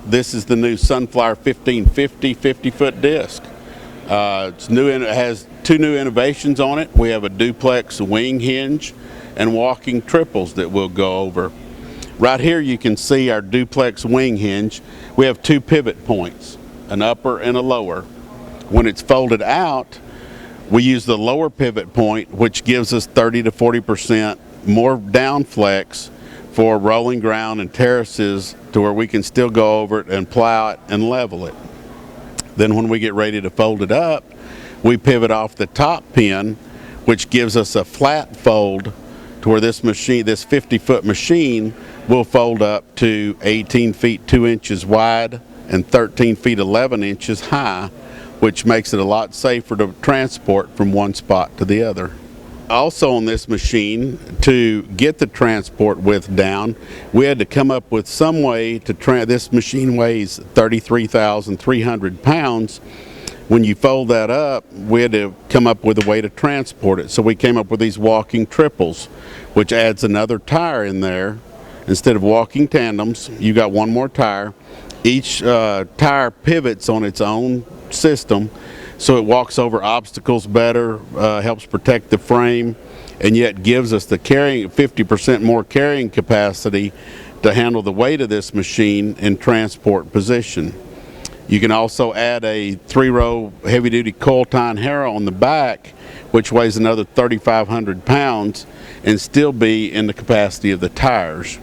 this is the new Sunflower 1550 50-foot disc. It's new, and it has two new innovations on it. We have a duplex wing hinge and walking triples that we'll go over. Right here you can see our duplex wing hinge. We have two pivot points, an upper and a lower. When it's folded out, we use the lower pivot point, which gives us 30 to 40% more down flex for rolling ground and terraces, to where we can still go over it and plow it and level it. Then when we get ready to fold it up, we pivot off the top pin, which gives us a flat fold to where this machine, this 50-foot machine, will fold up to 18 feet 2 inches wide and 13 feet 11 inches high, which makes it a lot safer to transport from one spot to the other. Also on this machine, to get the transport width down, we had to come up with some way to this machine weighs 33,300 pounds. When you fold that up, we had to come up with a way to transport it. So we came up with these walking triples, which adds another tire in there. Instead of walking tandems, you got one more tire. Each tire pivots on its own system, so it walks over obstacles better, helps protect the frame, and yet gives us the carrying 50% more carrying capacity to handle the weight of this machine in transport position. You can also add a 3-row heavy-duty coil tie harrow on the back, which weighs another 3,500 pounds, and still be in the capacity of the tires.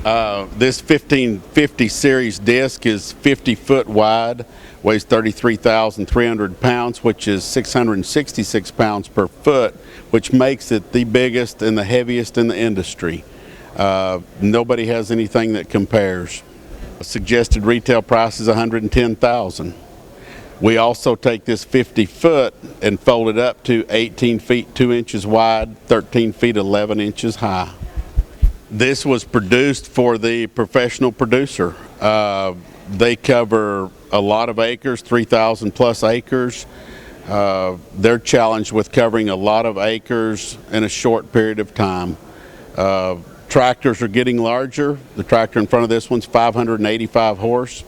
This 1550 series disc is 50 foot wide, weighs 33,300 pounds, which is 666 pounds per foot, which makes it the biggest and the heaviest in the industry. Nobody has anything that compares. Suggested retail price is $110,000. We also take this 50 foot and fold it up to 18 feet 2 inches wide, 13 feet 11 inches high. This was produced for the professional producer. They cover a lot of acres, 3,000 plus acres. They're challenged with covering a lot of acres in a short period of time. Tractors are getting larger. The tractor in front of this one's 585 horse.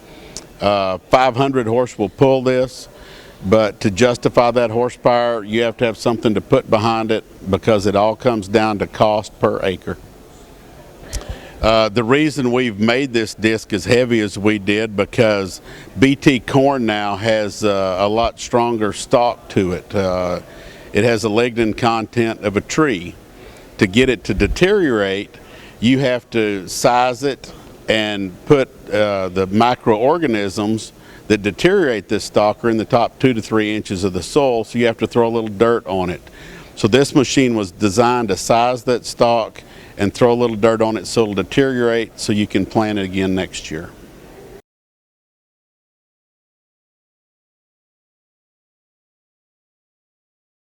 500 horse will pull this, but to justify that horsepower, you have to have something to put behind it, because it all comes down to cost per acre. The reason we've made this disc as heavy as we did, because BT corn now has a lot stronger stalk to it. It has a lignin content of a tree. To get it to deteriorate, you have to size it and put the microorganisms that deteriorate this stalk are in the top 2 to 3 inches of the soil, so you have to throw a little dirt on it. So this machine was designed to size that stalk and throw a little dirt on it so it'll deteriorate, so you can plant it again next year.